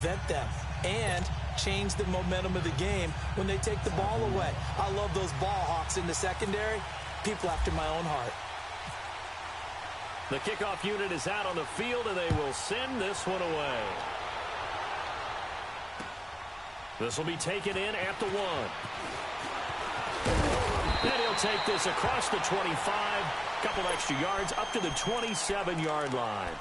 prevent them and change the momentum of the game when they take the ball away. I love those ball hawks in the secondary. People after my own heart. The kickoff unit is out on the field, and they will send this one away. This will be taken in at the 1. And he'll take this across the 25. Couple extra yards up to the 27-yard line.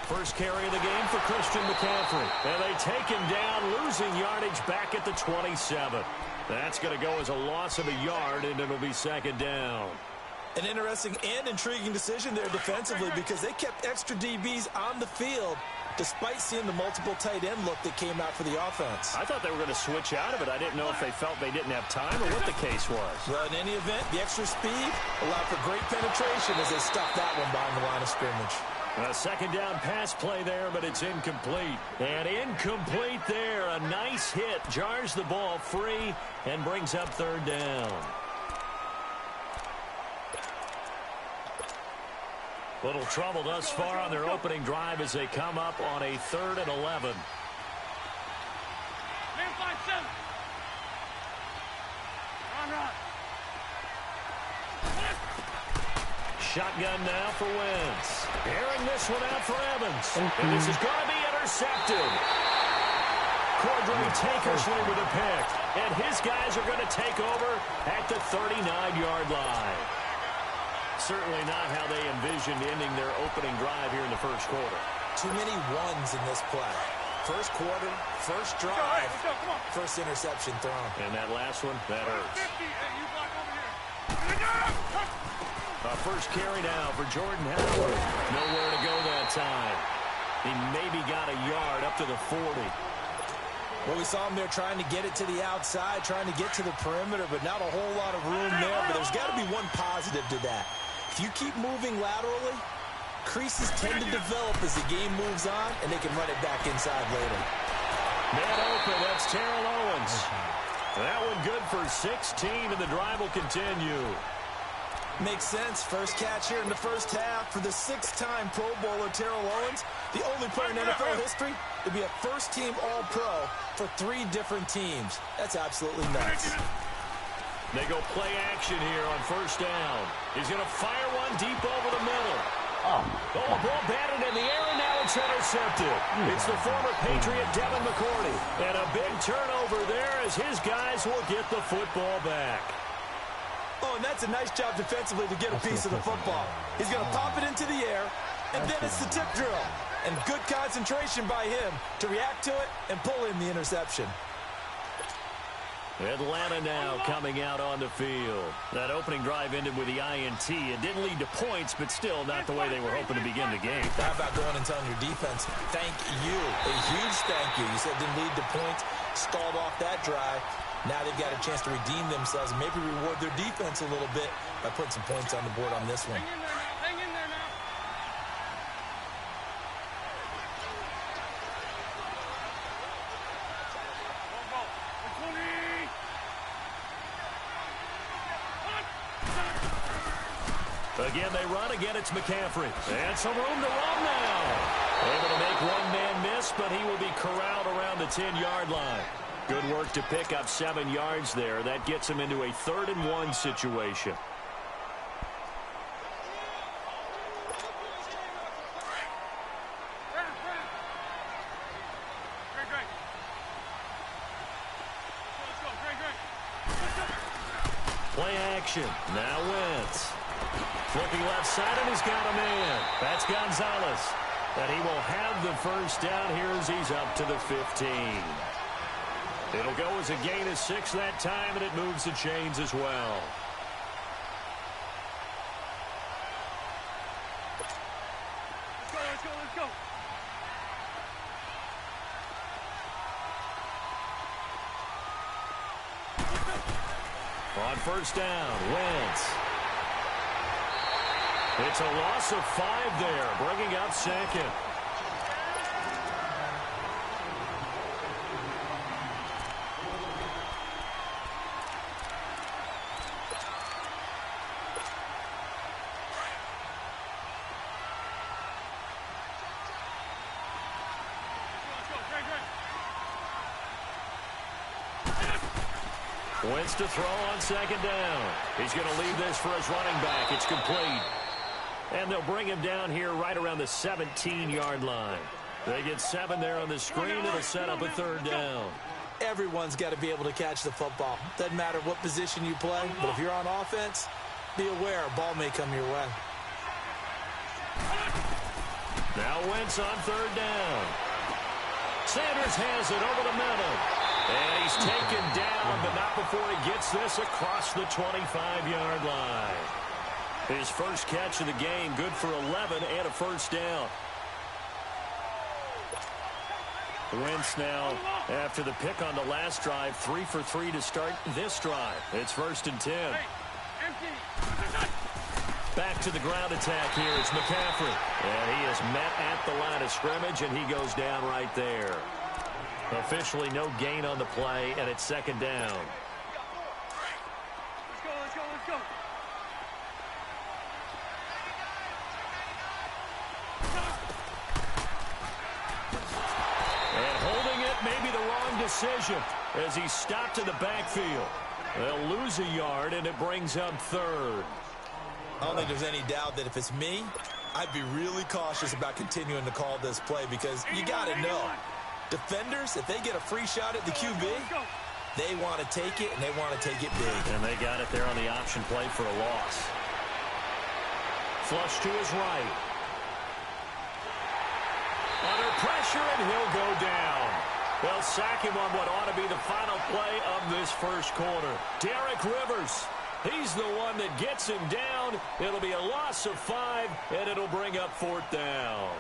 First carry of the game for Christian McCaffrey. And they take him down, losing yardage back at the 27. That's going to go as a loss of a yard, and it'll be second down. An interesting and intriguing decision there defensively because they kept extra DBs on the field despite seeing the multiple tight end look that came out for the offense. I thought they were going to switch out of it. I didn't know if they felt they didn't have time or what the case was. Well, in any event, the extra speed allowed for great penetration as they stuffed that one behind the line of scrimmage. A second down pass play there, but it's incomplete. And incomplete there. A nice hit. Jars the ball free and brings up third down. Little trouble thus far on their opening drive as they come up on a 3rd and 11. Shotgun now for Wentz. Airing this one out for Evans. And this is going to be intercepted. Cordray Tankersley with a pick. And his guys are going to take over at the 39-yard line. Certainly not how they envisioned ending their opening drive here in the first quarter. Too many ones in this play. First quarter, first drive, first interception thrown. And that last one, that hurts. First carry now for Jordan Howard. Nowhere to go that time. He maybe got a yard up to the 40. Well, we saw him there trying to get it to the outside, trying to get to the perimeter, but not a whole lot of room there. But there's got to be one positive to that. If you keep moving laterally, creases tend to develop as the game moves on, and they can run it back inside later. Man open, that's Terrell Owens. That one good for 16, and the drive will continue. Makes sense. First catch here in the first half for the 6-time Pro Bowler Terrell Owens, the only player in NFL history to be a first-team All-Pro for 3 different teams. That's absolutely nuts. They go play action here on first down. He's going to fire one deep over the middle. Oh, ball batted in the air, and now it's intercepted. It's the former Patriot Devin McCourty. And a big turnover there as his guys will get the football back. Oh, and that's a nice job defensively to get a piece of the football. He's going to pop it into the air, and then it's the tip drill. And good concentration by him to react to it and pull in the interception. Atlanta now coming out on the field. That opening drive ended with the INT. It didn't lead to points, but still not the way they were hoping to begin the game. How about going and telling your defense, thank you, a huge thank you. You said didn't lead to points, stalled off that drive. Now they've got a chance to redeem themselves and maybe reward their defense a little bit by putting some points on the board on this one. Hang in there now. Again, they run. Again, it's McCaffrey. And some room to run now. Able to make one man miss, but he will be corralled around the 10-yard line. Good work to pick up 7 yards there. That gets him into a 3rd and 1 situation. Play action. Now Wentz. Looking left side, and he's got a man. That's Gonzalez. And he will have the first down here as he's up to the 15. It'll go as a gain of 6 that time, and it moves the chains as well. Let's go. On first down, Wentz. It's a loss of 5 there, bringing up second. Wentz to throw on second down. He's going to leave this for his running back. It's complete. And they'll bring him down here right around the 17-yard line. They get 7 there on the screen. It'll set up a third down. Everyone's got to be able to catch the football. Doesn't matter what position you play, but if you're on offense, be aware a ball may come your way. Now Wentz on third down. Sanders has it over the middle. And he's taken down, but not before he gets this across the 25-yard line. His first catch of the game, good for 11 and a first down. Wentz now, after the pick on the last drive, 3 for 3 to start this drive. It's 1st and 10. Back to the ground attack here. It's McCaffrey. And he is met at the line of scrimmage, and he goes down right there. Officially no gain on the play, and it's second down. Let's go. And holding it may be the wrong decision as he's stopped in the backfield. They'll lose a yard, and it brings up third. I don't think there's any doubt that if it's me, I'd be really cautious about continuing to call this play because you got to know. Defenders, if they get a free shot at the QB, they want to take it, and they want to take it big. And they got it there on the option play for a loss. Flush to his right. Under pressure, and he'll go down. They'll sack him on what ought to be the final play of this first quarter. Derek Rivers, he's the one that gets him down. It'll be a loss of 5, and it'll bring up 4th down.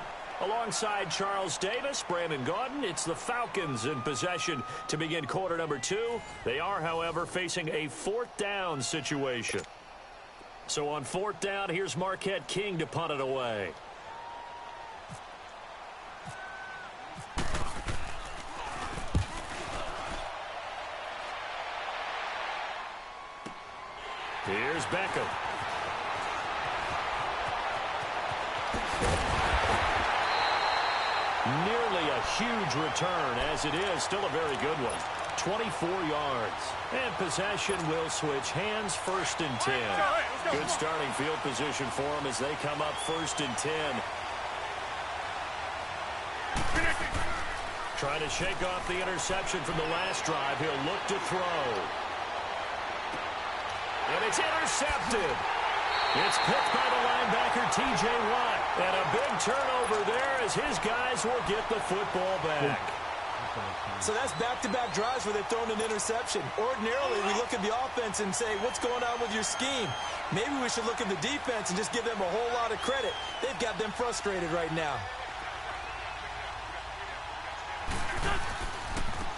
Alongside Charles Davis, Brandon Gaudin, it's the Falcons in possession to begin quarter number 2. They are, however, facing a 4th down situation. So on 4th down, here's Marquette King to punt it away. Here's Beckham. Nearly a huge return, as it is still a very good one. 24 yards. And possession will switch hands, 1st and 10. Good starting field position for them as they come up 1st and 10. Trying to shake off the interception from the last drive. He'll look to throw. And it's intercepted. It's picked by the linebacker, T.J. Watt. And a big turnover there as his guys will get the football back. So that's back-to-back drives where they've thrown an interception. Ordinarily, we look at the offense and say, what's going on with your scheme? Maybe we should look at the defense and just give them a whole lot of credit. They've got them frustrated right now.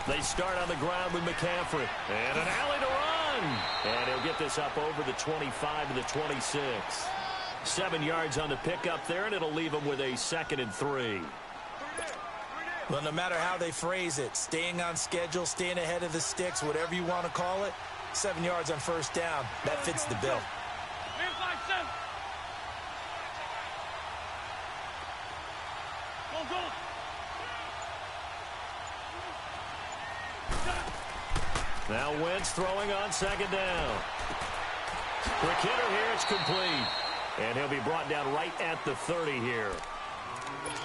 They start on the ground with McCaffrey. And an alley to run. And he'll get this up over the 25 to the 26. 7 yards on the pickup there, and it'll leave him with a 2nd and 3. Well, no matter how they phrase it, staying on schedule, staying ahead of the sticks, whatever you want to call it, 7 yards on 1st down, that fits the bill. Now Wentz throwing on 2nd down. Quick hitter here, it's complete. And he'll be brought down right at the 30 here.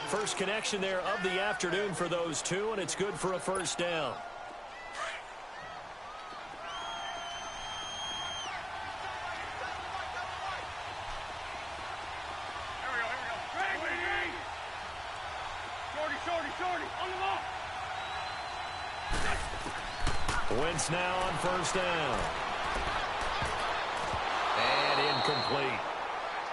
First connection there of the afternoon for those two, and it's good for a 1st down. Shorty, on the ball. Wentz now on 1st down. And incomplete.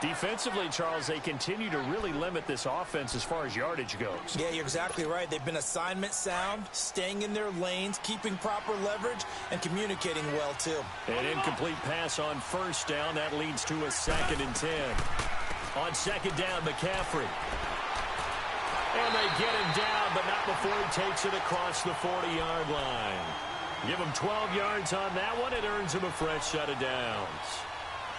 Defensively, Charles, they continue to really limit this offense as far as yardage goes. Yeah, you're exactly right. They've been assignment sound, staying in their lanes, keeping proper leverage, and communicating well, too. An incomplete pass on 1st down. That leads to a 2nd and 10. On second down, McCaffrey. And they get him down, but not before he takes it across the 40-yard line. Give him 12 yards on that one. It earns him a fresh set of downs.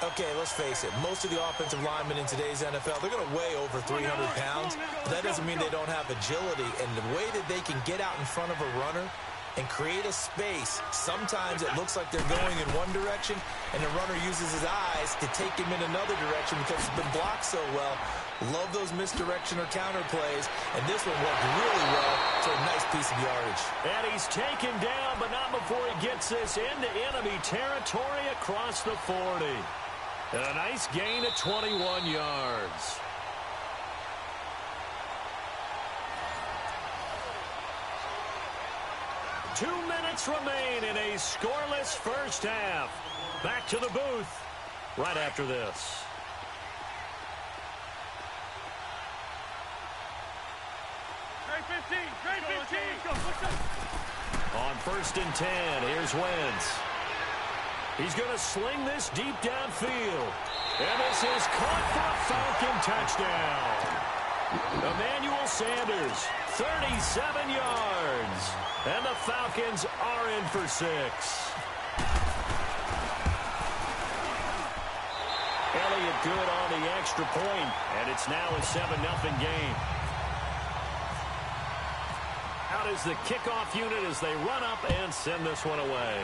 Okay, let's face it. Most of the offensive linemen in today's NFL, they're going to weigh over 300 pounds. But that doesn't mean they don't have agility. And the way that they can get out in front of a runner and create a space, sometimes it looks like they're going in one direction, and the runner uses his eyes to take him in another direction because it's been blocked so well. Love those misdirection or counter plays, and this one worked really well for a nice piece of yardage. And he's taken down, but not before he gets this into enemy territory across the 40. And a nice gain of 21 yards. Two minutes remain in a scoreless first half. Back to the booth right after this. Trade 15. Go. On 1st and 10, here's Wentz. He's going to sling this deep downfield. And this is caught for a Falcon touchdown. Emmanuel Sanders, 37 yards. And the Falcons are in for 6. Elliott good on the extra point, and it's now a 7-0 game. Out is the kickoff unit as they run up and send this one away.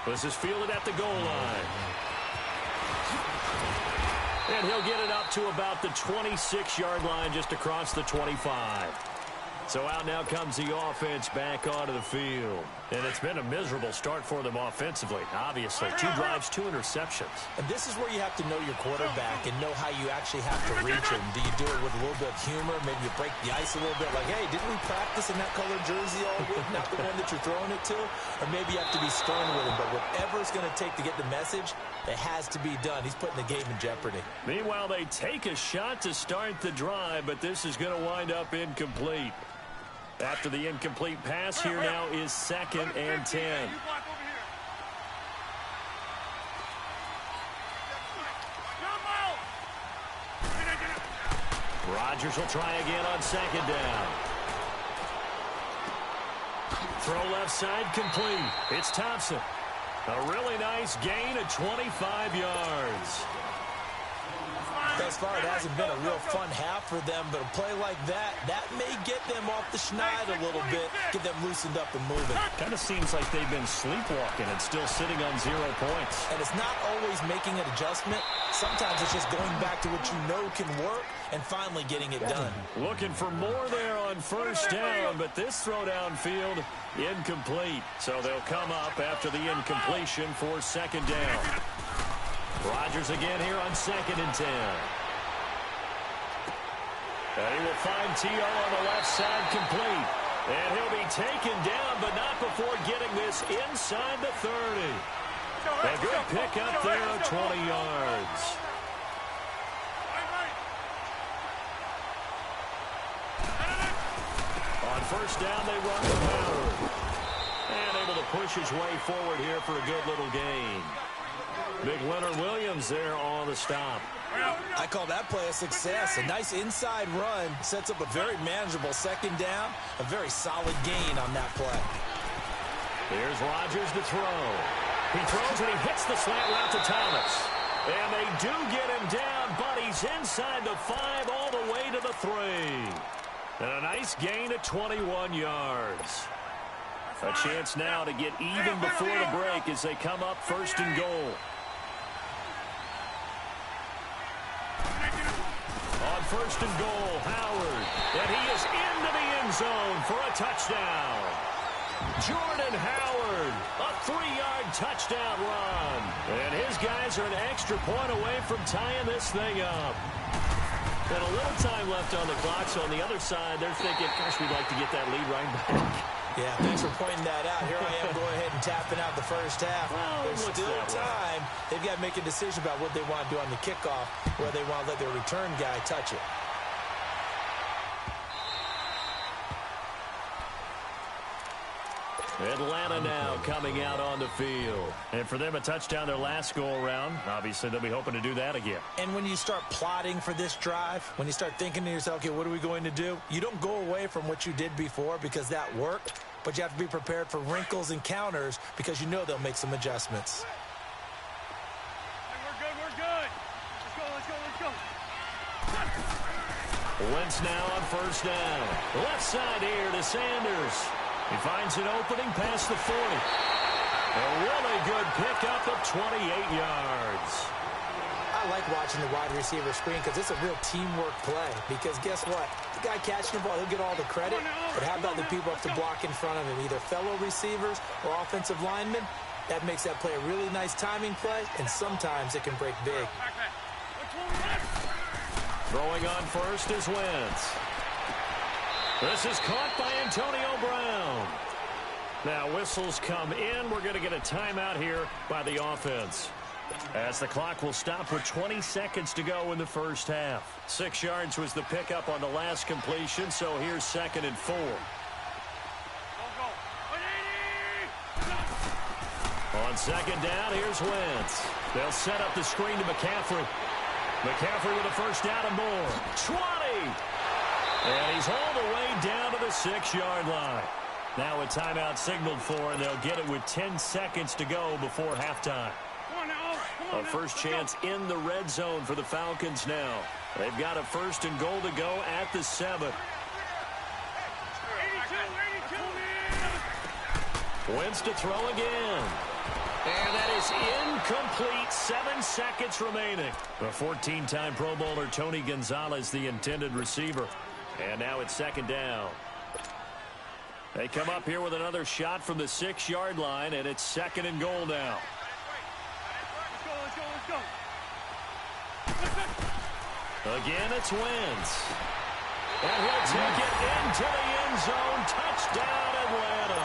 This is fielded at the goal line. And he'll get it up to about the 26-yard line, just across the 25. So out now comes the offense back onto the field. And it's been a miserable start for them offensively, obviously. 2 drives, 2 interceptions. And this is where you have to know your quarterback and know how you actually have to reach him. Do you do it with a little bit of humor? Maybe you break the ice a little bit, like, hey, didn't we practice in that colored jersey all week, not the one that you're throwing it to? Or maybe you have to be stern with him. But whatever it's going to take to get the message, it has to be done. He's putting the game in jeopardy. Meanwhile, they take a shot to start the drive, but this is going to wind up incomplete. After the incomplete pass, here now is 2nd and 10. Rodgers will try again on 2nd down. Throw left side complete. It's Thompson. A really nice gain of 25 yards. Thus far, it hasn't been a real fun half for them, but a play like that may get them off the schneid a little bit, get them loosened up and moving. Kind of seems like they've been sleepwalking and still sitting on 0 points. And it's not always making an adjustment. Sometimes it's just going back to what you know can work and finally getting it done. Looking for more there on 1st down, but this throw downfield incomplete. So they'll come up after the incompletion for 2nd down. Rodgers again here on 2nd and 10. And he will find T.O. on the left side complete. And he'll be taken down, but not before getting this inside the 30. A good pickup there of 20 yards. On 1st down, they run with Howard. And able to push his way forward here for a good little gain. Big Leonard Williams there on the stop. I call that play a success. A nice inside run sets up a very manageable 2nd down. A very solid gain on that play. Here's Rodgers to throw. He throws and he hits the slant route to Thomas. And they do get him down, but he's inside the 5 all the way to the 3. And a nice gain of 21 yards. A chance now to get even before the break as they come up 1st and goal. On 1st and goal, Howard. And he is into the end zone for a touchdown. Jordan Howard, a 3-yard touchdown run. And his guys are an extra point away from tying this thing up. And a little time left on the clock, so on the other side, they're thinking, gosh, we'd like to get that lead right back. Yeah, thanks for pointing that out. Here I am going ahead and tapping out the 1st half. Well, there's still time. They've got to make a decision about what they want to do on the kickoff, where they want to let their return guy touch it. Atlanta now coming out on the field. And for them, a touchdown their last go-around. Obviously, they'll be hoping to do that again. And when you start plotting for this drive, when you start thinking to yourself, okay, what are we going to do? You don't go away from what you did before because that worked, but you have to be prepared for wrinkles and counters because you know they'll make some adjustments. We're good. Let's go. Wentz now on first down. Left side here to Sanders. He finds an opening past the 40. A really good pickup of 28 yards. I like watching the wide receiver screen because it's a real teamwork play. Because guess what? The guy catching the ball, he'll get all the credit. But how about the people up to block in front of him, either fellow receivers or offensive linemen? That makes that play a really nice timing play, and sometimes it can break big. Throwing on first is Wentz. This is caught by Antonio Brown. Now whistles come in. We're going to get a timeout here by the offense, as the clock will stop with 20 seconds to go in the first half. 6 yards was the pickup on the last completion, so here's 2nd and 4. On 2nd down, here's Wentz. They'll set up the screen to McCaffrey. McCaffrey with a first down and more. 20! And he's all the way down to the 6-yard line. Now a timeout signaled for, and they'll get it with 10 seconds to go before halftime. A first chance in the red zone for the Falcons now. They've got a 1st and goal to go at the 7. Wentz to throw again. And that is incomplete. 7 seconds remaining. The 14-time Pro Bowler Tony Gonzalez, the intended receiver. And now it's 2nd down. They come up here with another shot from the 6-yard line, and it's 2nd and goal now. Let's go. Again, it's Wentz. And he'll take it into the end zone. Touchdown, Atlanta.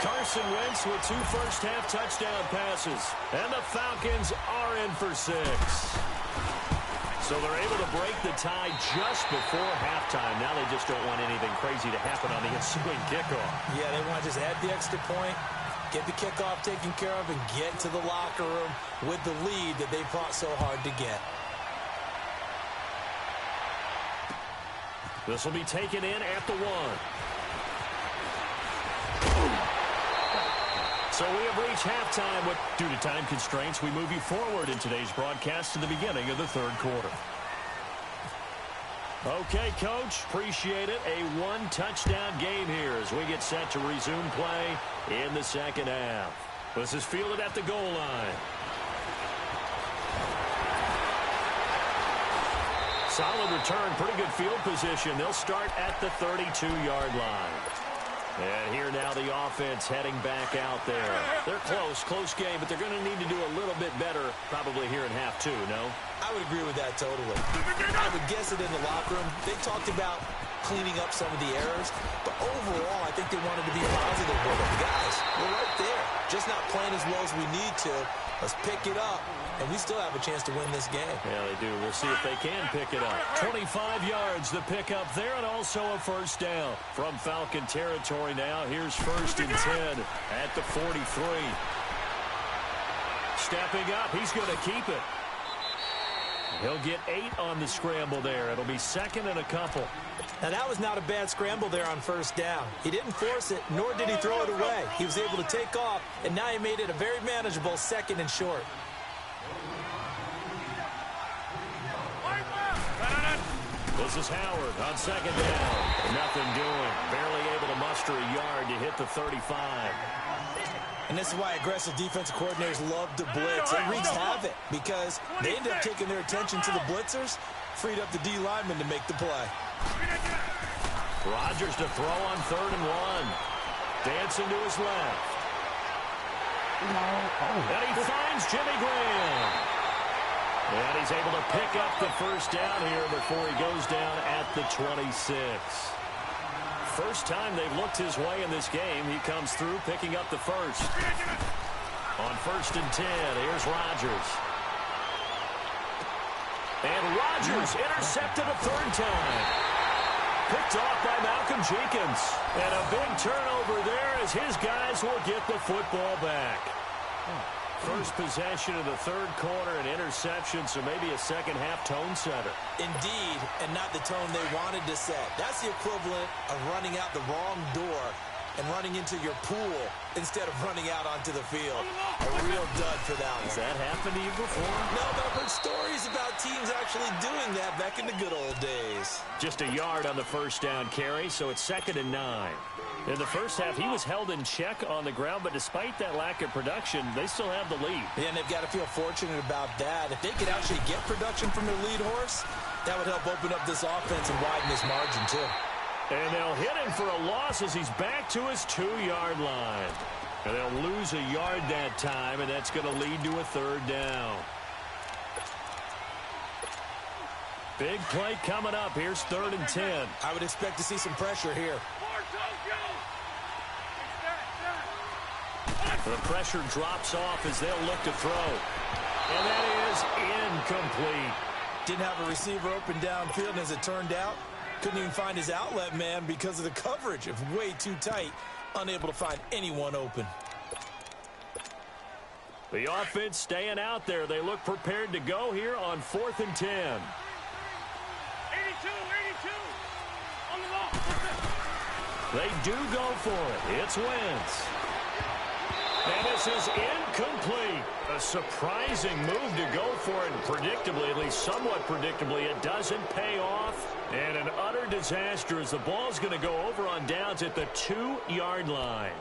Carson Wentz with 2 first-half touchdown passes. And the Falcons are in for 6. So they're able to break the tie just before halftime. Now they just don't want anything crazy to happen on the ensuing kickoff. Yeah, they want to just add the extra point, get the kickoff taken care of, and get to the locker room with the lead that they fought so hard to get. This will be taken in at the 1. So we have reached halftime, but due to time constraints, we move you forward in today's broadcast to the beginning of the 3rd quarter. Okay, Coach, appreciate it. A 1-touchdown game here as we get set to resume play in the 2nd half. This is fielded at the goal line. Solid return, pretty good field position. They'll start at the 32-yard line. And here now the offense heading back out there. They're close game, but they're going to need to do a little bit better probably here in half 2, no? I would agree with that totally. I would guess it in the locker room. They talked about cleaning up some of the errors, but overall I think they wanted to be positive with them. Guys, we're right there. Just not playing as well as we need to. Let's pick it up, and we still have a chance to win this game. Yeah, they do. We'll see if they can pick it up. 25 yards, the pickup there, and also a first down. From Falcon territory now, here's 1st and 10 at the 43. Stepping up, he's going to keep it. He'll get 8 on the scramble there. It'll be 2nd and a couple. Now, that was not a bad scramble there on first down. He didn't force it, nor did he throw it away. He was able to take off, and now he made it a very manageable 2nd and short. This is Howard on 2nd down. Nothing doing. Barely able to muster a yard to hit the 35. And this is why aggressive defensive coordinators love to blitz. It wreaks havoc because they end up taking their attention to the blitzers, freed up the D lineman to make the play. Rodgers to throw on 3rd and 1. Dancing to his left. And he finds Jimmy Graham. And he's able to pick up the first down here before he goes down at the 26. First time they've looked his way in this game. He comes through picking up the first. On 1st and 10, here's Rodgers. And Rodgers intercepted a 3rd time. picked off by Malcolm Jenkins. And a big turnover there as his guys will get the football back. First possession of the third quarter, an interception, so maybe a second-half tone setter. Indeed, and not the tone they wanted to set. That's the equivalent of running out the wrong door and running into your pool instead of running out onto the field. A real dud for that one. Has that happened to you before? No, but I've heard stories about teams actually doing that back in the good old days. Just a yard on the first down carry, so it's 2nd and 9. In the first half, he was held in check on the ground, but despite that lack of production, they still have the lead. Yeah, and they've got to feel fortunate about that. If they could actually get production from their lead horse, that would help open up this offense and widen this margin, too. And they'll hit him for a loss as he's back to his 2-yard line. And they'll lose a yard that time, and that's going to lead to a 3rd down. Big play coming up. Here's 3rd and 10. I would expect to see some pressure here. The pressure drops off as they'll look to throw. And that is incomplete. Didn't have a receiver open downfield, and as it turned out, couldn't even find his outlet man because of the coverage. It was way too tight, unable to find anyone open. The offense staying out there. They look prepared to go here on 4th and 10. 82, 82, on the ball. They do go for it. It's Wentz. And this is incomplete. A surprising move to go for it, and predictably, at least somewhat predictably, it doesn't pay off. And an utter disaster as the ball's going to go over on downs at the 2-yard line.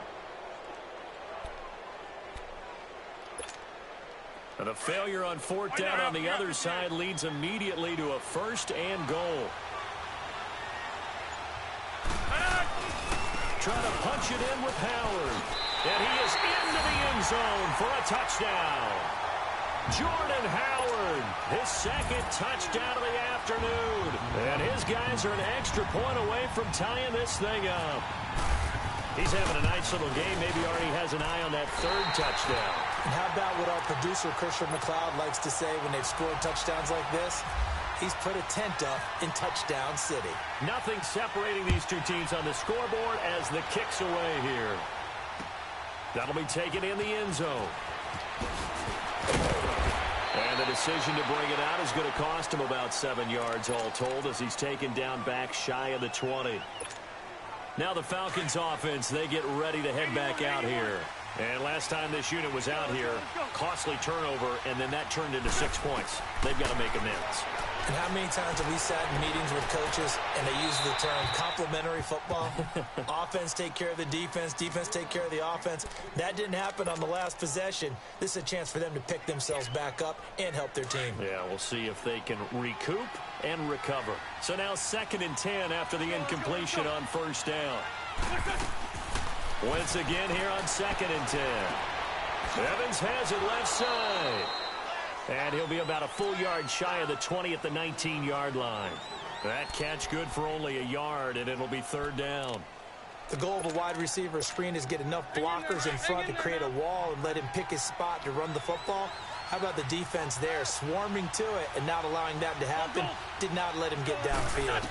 And a failure on 4th down on the other side leads immediately to a 1st and goal. Trying to punch it in with Howard. And he is into the end zone for a touchdown. Jordan Howard, his 2nd touchdown of the afternoon. And his guys are an extra point away from tying this thing up. He's having a nice little game. Maybe already has an eye on that 3rd touchdown. And how about what our producer, Christian McLeod, likes to say when they've scored touchdowns like this? He's put a tent up in Touchdown City. Nothing separating these two teams on the scoreboard as the kick's away here. That'll be taken in the end zone. And the decision to bring it out is going to cost him about 7 yards all told as he's taken down back shy of the 20. Now the Falcons offense, they get ready to head back out here. And last time this unit was out here, costly turnover, and then that turned into 6 points. They've got to make amends. And how many times have we sat in meetings with coaches and they use the term complementary football? Offense take care of the defense, defense take care of the offense. That didn't happen on the last possession. This is a chance for them to pick themselves back up and help their team. Yeah, we'll see if they can recoup and recover. So now 2nd and 10 after the incompletion on 1st down. Once again here on 2nd and 10. Evans has it left side. And he'll be about a full yard shy of the 20 at the 19-yard line. That catch good for only a yard, and it'll be 3rd down. The goal of a wide receiver screen is get enough blockers in front to create a wall and let him pick his spot to run the football. How about the defense there, swarming to it and not allowing that to happen? Did not let him get downfield.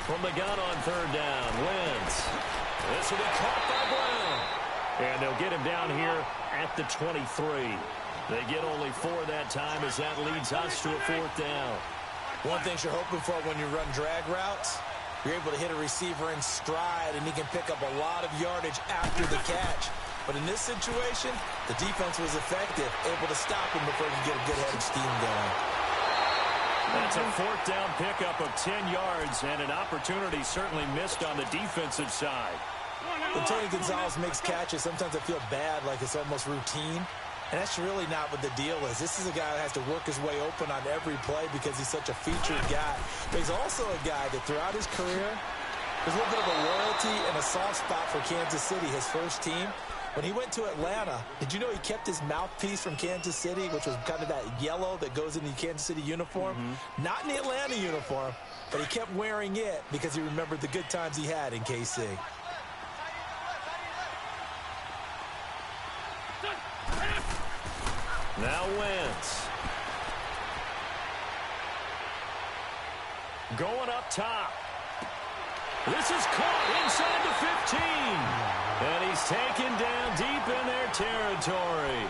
From the gun on 3rd down, Wentz. This will be caught by Brown. And they'll get him down here at the 23. They get only 4 that time as that leads us to a 4th down. One thing you're hoping for when you run drag routes, you're able to hit a receiver in stride, and he can pick up a lot of yardage after the catch. But in this situation, the defense was effective, able to stop him before he could get a good head of steam going. That's a 4th down pickup of 10 yards, and an opportunity certainly missed on the defensive side. When Tony Gonzalez makes catches, sometimes I feel bad, like it's almost routine. And that's really not what the deal is. This is a guy that has to work his way open on every play because he's such a featured guy. But he's also a guy that throughout his career, there's a little bit of a loyalty and a soft spot for Kansas City, his first team. When he went to Atlanta, did you know he kept his mouthpiece from Kansas City, which was kind of that yellow that goes in the Kansas City uniform? Not in the Atlanta uniform, but he kept wearing it because he remembered the good times he had in KC. Now Wentz. Going up top. This is caught inside the 15. And he's taken down deep in their territory.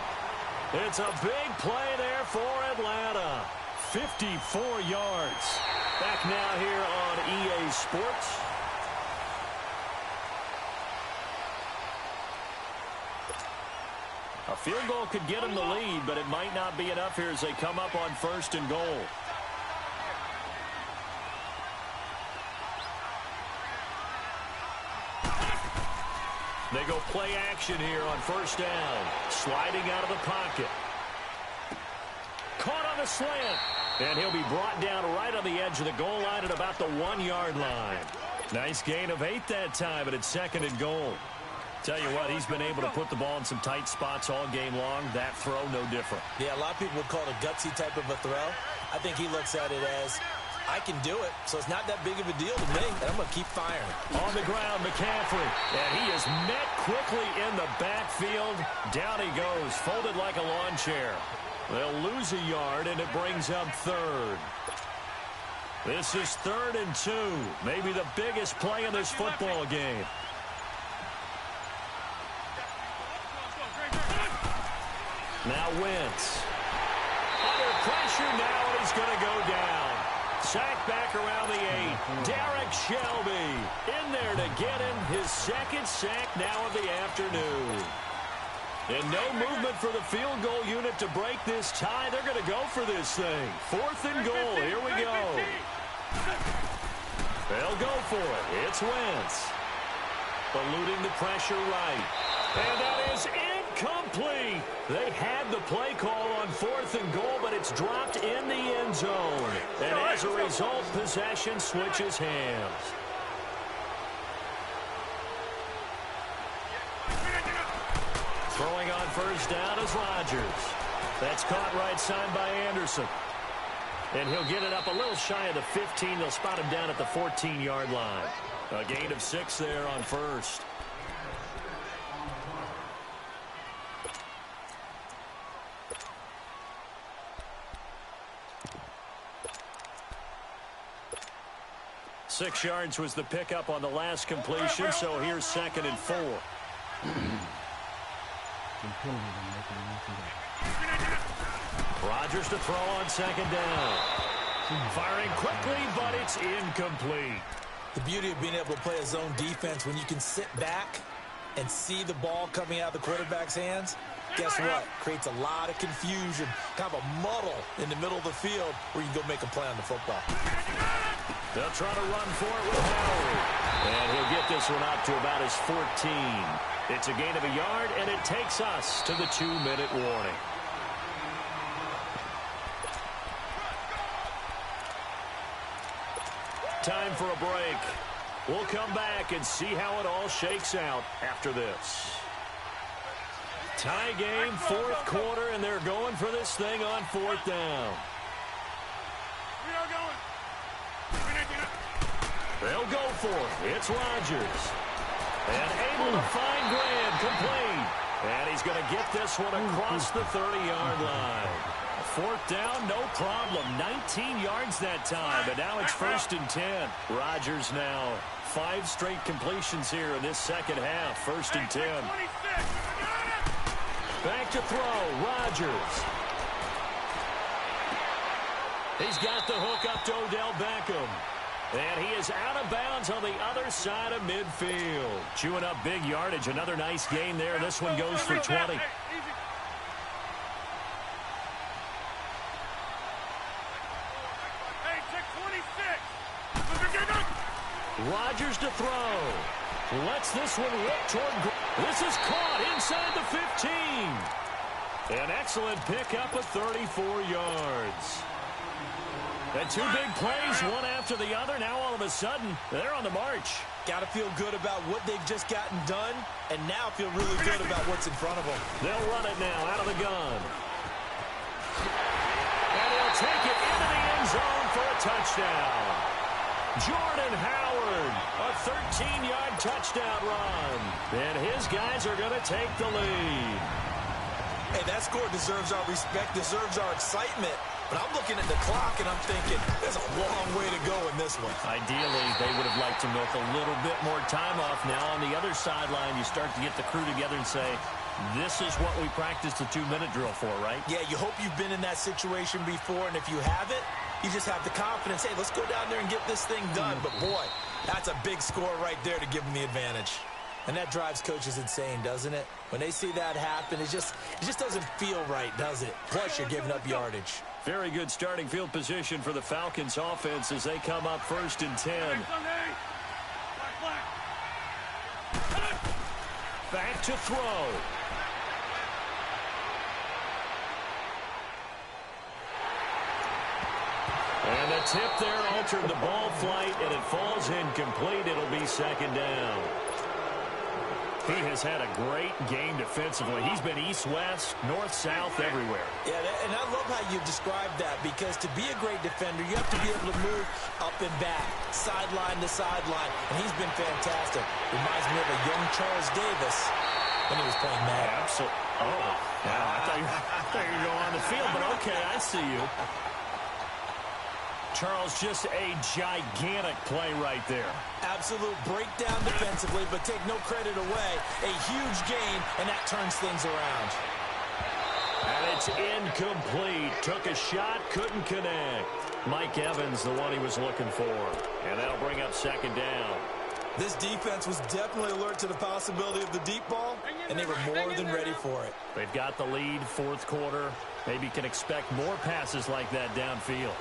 It's a big play there for Atlanta. 54 yards. Back now here on EA Sports. A field goal could get them the lead, but it might not be enough here as they come up on 1st and goal. They go play action here on 1st down. Sliding out of the pocket. Caught on the slant. And he'll be brought down right on the edge of the goal line at about the 1-yard line. Nice gain of 8 that time, but it's 2nd and goal. Tell you what, he's been able to put the ball in some tight spots all game long. That throw, no different. Yeah, a lot of people would call it a gutsy type of a throw. I think he looks at it as, I can do it, so it's not that big of a deal to me, and I'm going to keep firing. On the ground, McCaffrey, and he is met quickly in the backfield. Down he goes, folded like a lawn chair. They'll lose a yard, and it brings up 3rd. This is 3rd and 2, maybe the biggest play in this football game. Now Wentz. Under pressure now, and he's going to go down. Sacked back around the 8. Derek Shelby in there to get him his 2nd sack now of the afternoon. And no movement for the field goal unit to break this tie. They're going to go for this thing. 4th and goal. Here we go. They'll go for it. It's Wentz. Eluding the pressure right. And that is incomplete. They had the play call on 4th and goal, but it's dropped in the end zone. And as a result, possession switches hands. Throwing on 1st down is Rodgers. That's caught right side by Anderson. And he'll get it up a little shy of the 15. They'll spot him down at the 14-yard line. A gain of 6 there on 1st. Six yards was the pickup on the last completion, so here's 2nd and 4. Rodgers to throw on 2nd down. Firing quickly, but it's incomplete. The beauty of being able to play a zone defense when you can sit back and see the ball coming out of the quarterback's hands, guess what? Creates a lot of confusion, kind of a muddle in the middle of the field where you can go make a play on the football. They'll try to run for it with Howard. And he'll get this one out to about his 14. It's a gain of a yard, and it takes us to the 2-minute warning. Time for a break. We'll come back and see how it all shakes out after this. Tie game, 4th quarter, and they're going for this thing on 4th down. They'll go for it. It's Rodgers. And able to find Graham, complete. And he's going to get this one across the 30-yard line. 4th down, no problem. 19 yards that time, but now it's 1st and 10. Rodgers now 5 straight completions here in this 2nd half. 1st and 10. Back to throw, Rodgers. He's got the hook up to Odell Beckham. And he is out of bounds on the other side of midfield. Chewing up big yardage. Another nice gain there. This one goes for 20. Rodgers to throw. Lets this one rip toward. This is caught inside the 15. An excellent pickup of 34 yards. And 2 big plays, one after the other. Now all of a sudden, they're on the march. Got to feel good about what they've just gotten done, and now feel really good about what's in front of them. They'll run it now out of the gun. And he'll take it into the end zone for a touchdown. Jordan Howard, a 13-yard touchdown run. And his guys are going to take the lead. Hey, that score deserves our respect, deserves our excitement. But I'm looking at the clock, and I'm thinking, there's a long way to go in this one. Ideally, they would have liked to milk a little bit more time off. Now, on the other sideline, you start to get the crew together and say, this is what we practiced the 2-minute drill for, right? Yeah, you hope you've been in that situation before, and if you haven't, you just have the confidence, hey, let's go down there and get this thing done. But, boy, that's a big score right there to give them the advantage. And that drives coaches insane, doesn't it? When they see that happen, it just doesn't feel right, does it? Plus, you're giving up yardage. Very good starting field position for the Falcons offense as they come up 1st and 10. Back to throw. And the tip there altered the ball flight, and it falls incomplete. It'll be 2nd down. He has had a great game defensively. He's been east-west, north-south, everywhere. Yeah, and I love how you described that, because to be a great defender, you have to be able to move up and back, sideline to sideline, and he's been fantastic. Reminds me of a young Charles Davis when he was playing Madden. Absolutely. Oh, yeah, I thought you were going on the field, but okay, I see you. Charles, just a gigantic play right there. Absolute breakdown defensively, but take no credit away. A huge gain, and that turns things around. And it's incomplete. Took a shot, couldn't connect. Mike Evans, the one he was looking for. And that'll bring up 2nd down. This defense was definitely alert to the possibility of the deep ball, and they were more than ready for it. They've got the lead, 4th quarter. Maybe can expect more passes like that downfield.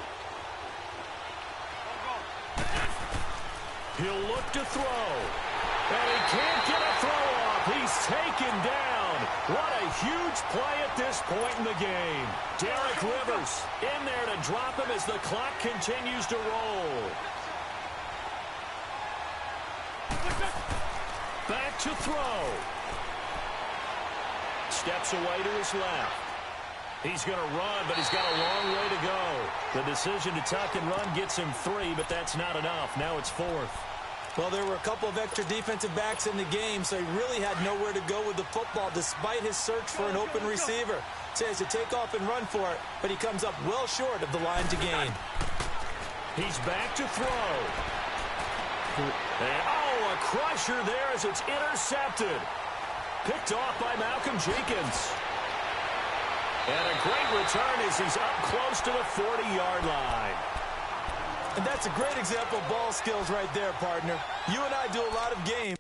He'll look to throw. And he can't get a throw off. He's taken down. What a huge play at this point in the game. Derek Rivers in there to drop him as the clock continues to roll. Back to throw. Steps away to his left. He's going to run, but he's got a long way to go. The decision to tuck and run gets him 3, but that's not enough. Now it's 4th. Well, there were a couple of extra defensive backs in the game, so he really had nowhere to go with the football despite his search for an open receiver. So he has to take off and run for it, but he comes up well short of the line to gain. He's back to throw. And, a crusher there as it's intercepted. Picked off by Malcolm Jenkins. And a great return as he's up close to the 40-yard line. And that's a great example of ball skills right there, partner. You and I do a lot of games.